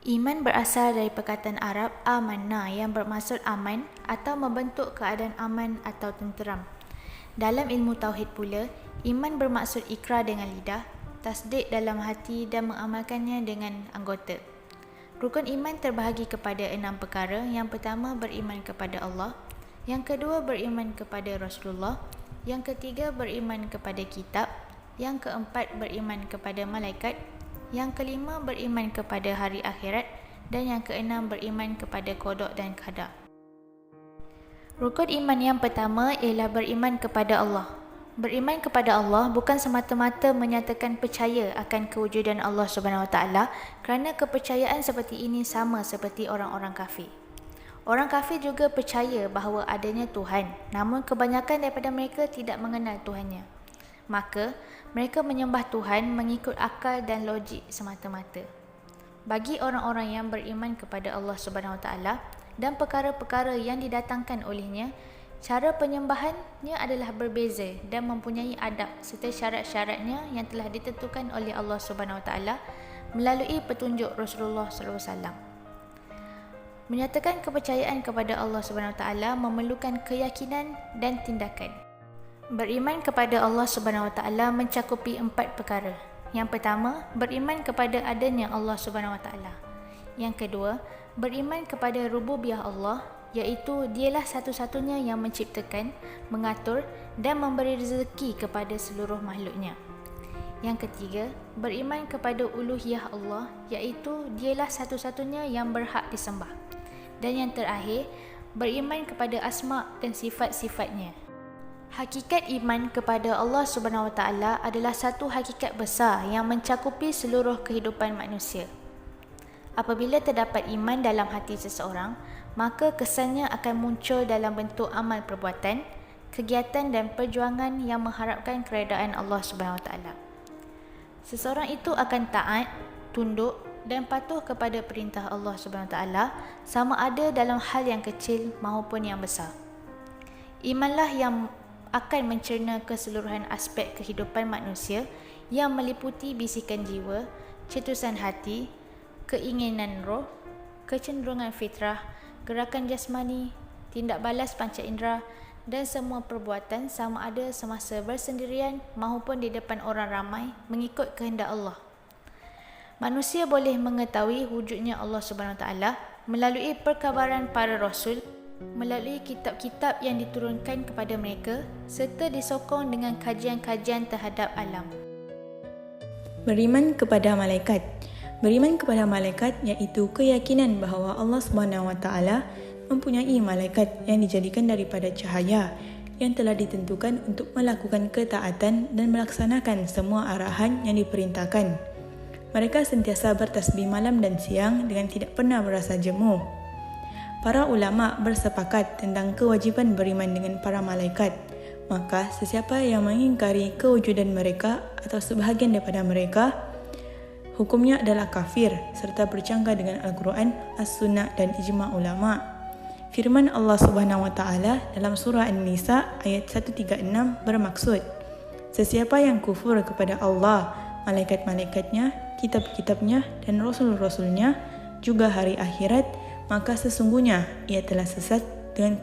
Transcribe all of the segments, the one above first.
Iman berasal dari perkataan Arab amanna yang bermaksud aman atau membentuk keadaan aman atau tenteram. Dalam ilmu tauhid pula, iman bermaksud ikrar dengan lidah, tasdik dalam hati dan mengamalkannya dengan anggota. Rukun iman terbahagi kepada 6 perkara. Yang pertama, beriman kepada Allah. Yang kedua, beriman kepada Rasulullah. Yang ketiga, beriman kepada kitab. Yang keempat, beriman kepada malaikat. Yang kelima, beriman kepada hari akhirat. Dan yang keenam, beriman kepada qada dan qadar. Rukun iman yang pertama ialah beriman kepada Allah. Beriman kepada Allah bukan semata-mata menyatakan percaya akan kewujudan Allah Subhanahu Wa Taala, kerana kepercayaan seperti ini sama seperti orang-orang kafir. Orang kafir juga percaya bahawa adanya Tuhan, namun kebanyakan daripada mereka tidak mengenal Tuhannya. Maka, mereka menyembah Tuhan mengikut akal dan logik semata-mata. Bagi orang-orang yang beriman kepada Allah Subhanahu Wa Taala dan perkara-perkara yang didatangkan olehnya, cara penyembahannya adalah berbeza dan mempunyai adab serta syarat-syaratnya yang telah ditentukan oleh Allah Subhanahu Wa Taala melalui petunjuk Rasulullah sallallahu alaihi wasallam. Menyatakan kepercayaan kepada Allah Subhanahu Wa Taala memerlukan keyakinan dan tindakan. Beriman kepada Allah Subhanahu Wa Taala mencakupi 4 perkara. Yang pertama, beriman kepada adanya Allah Subhanahu Wa Taala. Yang kedua, beriman kepada rububiyah Allah, iaitu dialah satu-satunya yang menciptakan, mengatur dan memberi rezeki kepada seluruh makhluknya. Yang ketiga, beriman kepada uluhiyah Allah, iaitu dialah satu-satunya yang berhak disembah. Dan yang terakhir, beriman kepada asma' dan sifat-sifatnya. Hakikat iman kepada Allah Subhanahu Wa Taala adalah satu hakikat besar yang mencakupi seluruh kehidupan manusia. Apabila terdapat iman dalam hati seseorang, maka kesannya akan muncul dalam bentuk amal perbuatan, kegiatan dan perjuangan yang mengharapkan keredaan Allah Subhanahu Wa Taala. Seseorang itu akan taat, tunduk dan patuh kepada perintah Allah Subhanahu Wa Taala, sama ada dalam hal yang kecil maupun yang besar. Imanlah yang akan mencerna keseluruhan aspek kehidupan manusia yang meliputi bisikan jiwa, cetusan hati, keinginan roh, kecenderungan fitrah, gerakan jasmani, tindak balas panca indera dan semua perbuatan sama ada semasa bersendirian maupun di depan orang ramai mengikut kehendak Allah. Manusia boleh mengetahui wujudnya Allah Subhanahu Wa Taala melalui perkabaran para rasul, melalui kitab-kitab yang diturunkan kepada mereka serta disokong dengan kajian-kajian terhadap alam. Beriman kepada malaikat. Beriman kepada malaikat iaitu keyakinan bahawa Allah Subhanahu Wa Taala mempunyai malaikat yang dijadikan daripada cahaya yang telah ditentukan untuk melakukan ketaatan dan melaksanakan semua arahan yang diperintahkan. Mereka sentiasa bertasbih malam dan siang dengan tidak pernah merasa jenuh. Para ulama bersepakat tentang kewajiban beriman dengan para malaikat. Maka sesiapa yang mengingkari kewujudan mereka atau sebahagian daripada mereka, hukumnya adalah kafir serta bercanggah dengan Al-Quran, As-Sunnah dan ijma' ulama. Firman Allah Subhanahu Wa Taala dalam surah An-Nisa ayat 136 bermaksud, sesiapa yang kufur kepada Allah, malaikat-malaikatnya, kitab-kitabnya dan rasul-rasulnya, juga hari akhirat, maka sesungguhnya ia telah sesat dengan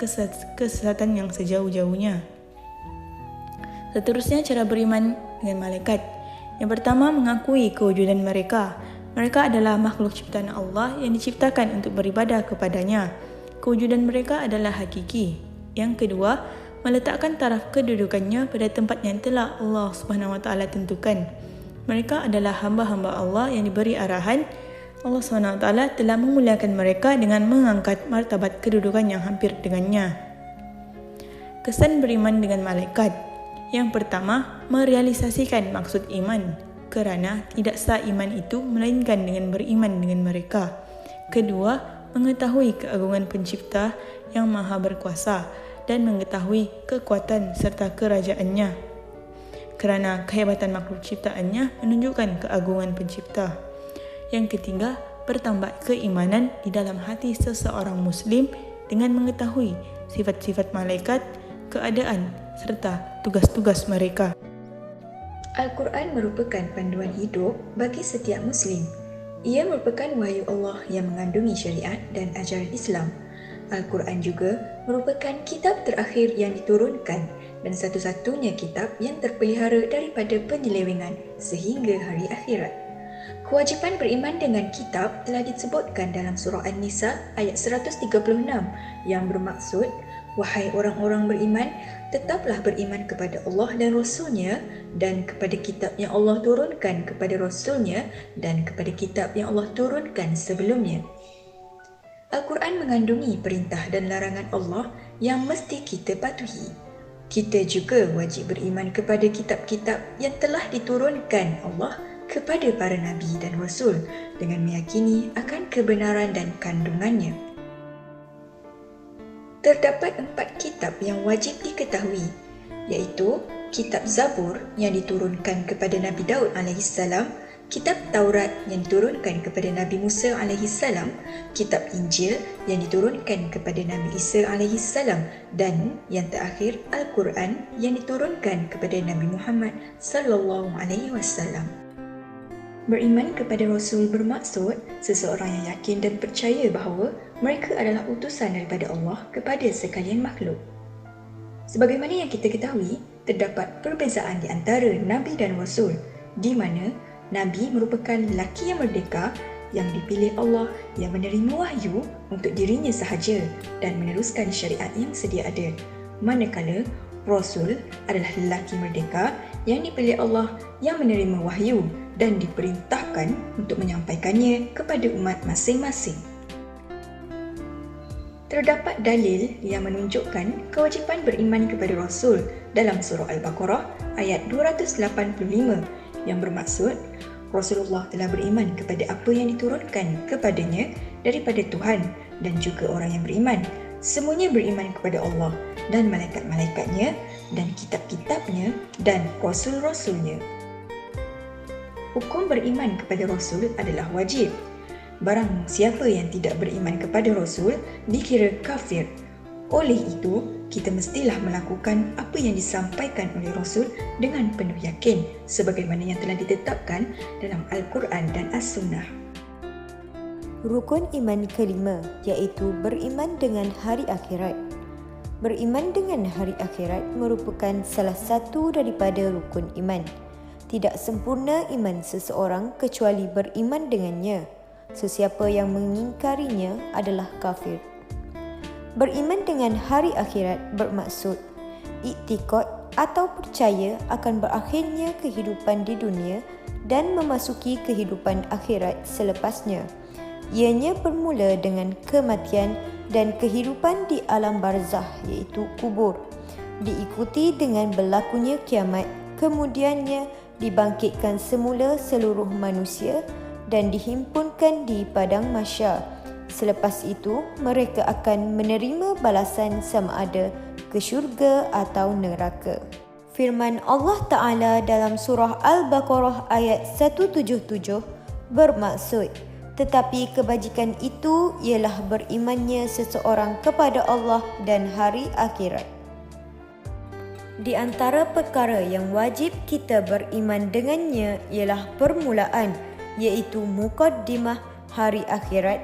kesesatan yang sejauh-jauhnya. Seterusnya cara beriman dengan malaikat. Yang pertama, mengakui kewujudan mereka. Mereka adalah makhluk ciptaan Allah yang diciptakan untuk beribadah kepadanya. Kewujudan mereka adalah hakiki. Yang kedua, meletakkan taraf kedudukannya pada tempat yang telah Allah Subhanahu Wa Taala tentukan. Mereka adalah hamba-hamba Allah yang diberi arahan. Allah Subhanahu Wa Taala telah memuliakan mereka dengan mengangkat martabat kedudukan yang hampir dengannya. Kesan beriman dengan malaikat. Yang pertama, merealisasikan maksud iman, kerana tidak sah iman itu melainkan dengan beriman dengan mereka. Kedua, mengetahui keagungan pencipta yang maha berkuasa dan mengetahui kekuatan serta kerajaannya, kerana kehebatan makhluk ciptaannya menunjukkan keagungan pencipta. Yang ketiga, bertambah keimanan di dalam hati seseorang Muslim dengan mengetahui sifat-sifat malaikat, keadaan serta tugas-tugas mereka. Al-Quran merupakan panduan hidup bagi setiap Muslim. Ia merupakan wahyu Allah yang mengandungi syariat dan ajaran Islam. Al-Quran juga merupakan kitab terakhir yang diturunkan dan satu-satunya kitab yang terpelihara daripada penyelewengan sehingga hari akhirat. Kewajipan beriman dengan kitab telah disebutkan dalam surah An-Nisa ayat 136 yang bermaksud, wahai orang-orang beriman, tetaplah beriman kepada Allah dan Rasul-Nya dan kepada kitab yang Allah turunkan kepada Rasul-Nya dan kepada kitab yang Allah turunkan sebelumnya. Al-Quran mengandungi perintah dan larangan Allah yang mesti kita patuhi. Kita juga wajib beriman kepada kitab-kitab yang telah diturunkan Allah kepada para Nabi dan Rasul dengan meyakini akan kebenaran dan kandungannya. Terdapat 4 kitab yang wajib diketahui, iaitu kitab Zabur yang diturunkan kepada Nabi Daud AS, kitab Taurat yang diturunkan kepada Nabi Musa AS, kitab Injil yang diturunkan kepada Nabi Isa AS, dan yang terakhir Al-Quran yang diturunkan kepada Nabi Muhammad SAW. Beriman kepada Rasul bermaksud seseorang yang yakin dan percaya bahawa mereka adalah utusan daripada Allah kepada sekalian makhluk. Sebagaimana yang kita ketahui, terdapat perbezaan di antara Nabi dan Rasul, di mana Nabi merupakan lelaki yang merdeka yang dipilih Allah yang menerima wahyu untuk dirinya sahaja dan meneruskan syariat yang sedia ada. Manakala Rasul adalah lelaki merdeka yang dipilih Allah yang menerima wahyu dan diperintahkan untuk menyampaikannya kepada umat masing-masing. Terdapat dalil yang menunjukkan kewajipan beriman kepada Rasul dalam surah Al-Baqarah ayat 285 yang bermaksud, Rasulullah telah beriman kepada apa yang diturunkan kepadanya daripada Tuhan dan juga orang yang beriman. Semuanya beriman kepada Allah dan malaikat-malaikatnya dan kitab-kitabnya dan rasul-rasulnya. Hukum beriman kepada Rasul adalah wajib. Barang siapa yang tidak beriman kepada Rasul dikira kafir. Oleh itu, kita mestilah melakukan apa yang disampaikan oleh Rasul dengan penuh yakin sebagaimana yang telah ditetapkan dalam Al-Quran dan As-Sunnah. Rukun iman kelima iaitu beriman dengan hari akhirat. Beriman dengan hari akhirat merupakan salah satu daripada rukun iman. Tidak sempurna iman seseorang kecuali beriman dengannya. Sesiapa yang mengingkarinya adalah kafir. Beriman dengan hari akhirat bermaksud iktikad atau percaya akan berakhirnya kehidupan di dunia dan memasuki kehidupan akhirat selepasnya. Ianya bermula dengan kematian dan kehidupan di alam barzah iaitu kubur, diikuti dengan berlakunya kiamat, kemudiannya dibangkitkan semula seluruh manusia dan dihimpunkan di padang mahsyar. Selepas itu, mereka akan menerima balasan sama ada ke syurga atau neraka. Firman Allah Ta'ala dalam surah Al-Baqarah ayat 177 bermaksud, tetapi kebajikan itu ialah berimannya seseorang kepada Allah dan hari akhirat. Di antara perkara yang wajib kita beriman dengannya ialah permulaan, iaitu muqaddimah hari akhirat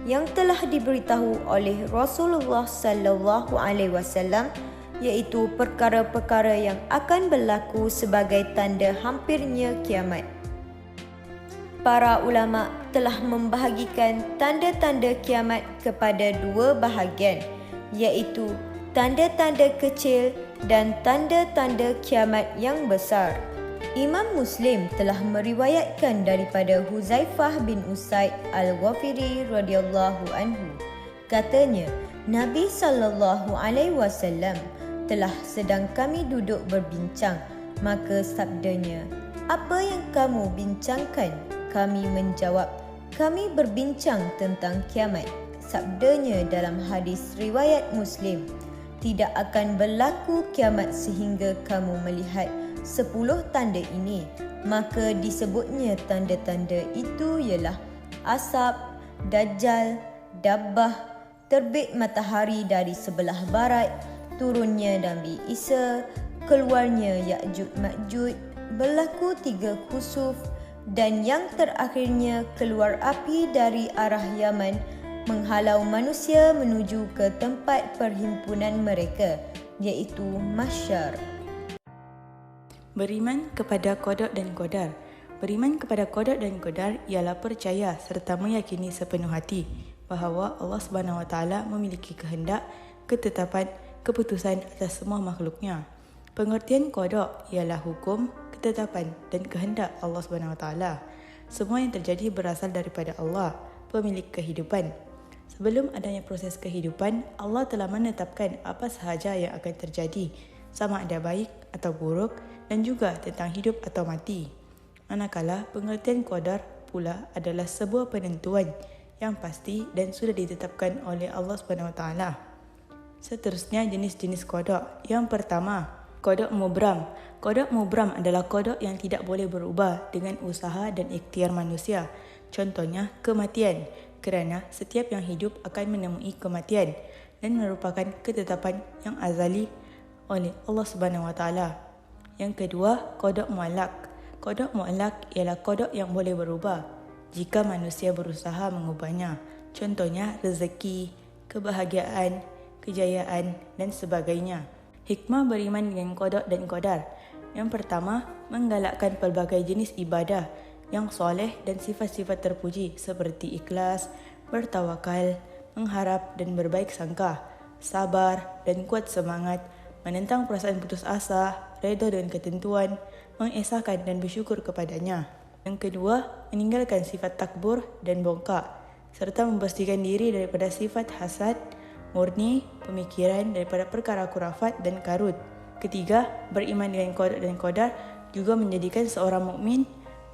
yang telah diberitahu oleh Rasulullah sallallahu alaihi wasallam, iaitu perkara-perkara yang akan berlaku sebagai tanda hampirnya kiamat. Para ulama telah membahagikan tanda-tanda kiamat kepada 2 bahagian, iaitu tanda-tanda kecil dan tanda-tanda kiamat yang besar. Imam Muslim telah meriwayatkan daripada Huzaifah bin Usaid Al-Ghafiri radhiyallahu anhu. Katanya, Nabi sallallahu alaihi wasallam telah sedang kami duduk berbincang, maka sabdanya, "Apa yang kamu bincangkan?" Kami menjawab, "Kami berbincang tentang kiamat." Sabdanya dalam hadis riwayat Muslim, "Tidak akan berlaku kiamat sehingga kamu melihat 10 tanda ini." Maka disebutnya tanda-tanda itu ialah asap, dajjal, dabbah, terbit matahari dari sebelah barat, turunnya Nabi Isa, keluarnya Ya'juj Ma'juj, berlaku 3 khusuf, dan yang terakhirnya keluar api dari arah Yaman menghalau manusia menuju ke tempat perhimpunan mereka, iaitu Mahsyar. Beriman kepada qada dan qadar. Beriman kepada qada dan qadar ialah percaya serta meyakini sepenuh hati bahawa Allah Subhanahu Wa Taala memiliki kehendak, ketetapan, keputusan atas semua makhluknya. Pengertian qada ialah hukum, ketetapan dan kehendak Allah Subhanahu Wa Taala. Semua yang terjadi berasal daripada Allah, pemilik kehidupan. Sebelum adanya proses kehidupan, Allah telah menetapkan apa sahaja yang akan terjadi, sama ada baik atau buruk, dan juga tentang hidup atau mati. Manakala pengertian qadar pula adalah sebuah penentuan yang pasti dan sudah ditetapkan oleh Allah Subhanahu Wa Taala. Seterusnya jenis-jenis qada. Yang pertama, qada mubram. Qada mubram adalah qada yang tidak boleh berubah dengan usaha dan ikhtiar manusia. Contohnya kematian, kerana setiap yang hidup akan menemui kematian dan merupakan ketetapan yang azali oleh Allah Subhanahu Wa Taala. Yang kedua, qada mu'allaq. Qada mu'allaq ialah qada yang boleh berubah jika manusia berusaha mengubahnya. Contohnya rezeki, kebahagiaan, kejayaan dan sebagainya. Hikmah beriman dengan qada dan qadar. Yang pertama, menggalakkan pelbagai jenis ibadah yang soleh dan sifat-sifat terpuji seperti ikhlas, bertawakal, mengharap dan berbaik sangka, sabar dan kuat semangat, menentang perasaan putus asa, redha dengan ketentuan, mengesahkan dan bersyukur kepadanya. Yang kedua, meninggalkan sifat takbur dan bongkak, serta membersihkan diri daripada sifat hasad, murni, pemikiran daripada perkara khurafat dan karut. Ketiga, beriman dengan qada dan qadar juga menjadikan seorang mukmin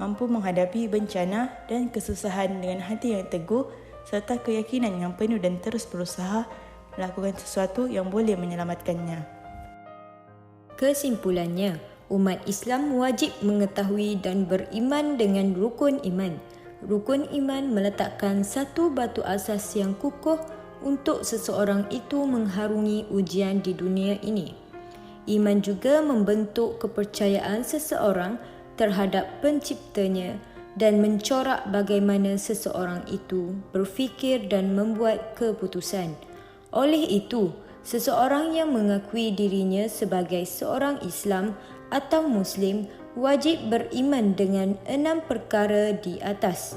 mampu menghadapi bencana dan kesusahan dengan hati yang teguh serta keyakinan yang penuh dan terus berusaha melakukan sesuatu yang boleh menyelamatkannya. Kesimpulannya, umat Islam wajib mengetahui dan beriman dengan rukun iman. Rukun iman meletakkan satu batu asas yang kukuh untuk seseorang itu mengharungi ujian di dunia ini. Iman juga membentuk kepercayaan seseorang terhadap penciptanya dan mencorak bagaimana seseorang itu berfikir dan membuat keputusan. Oleh itu, seseorang yang mengakui dirinya sebagai seorang Islam atau Muslim wajib beriman dengan 6 perkara di atas.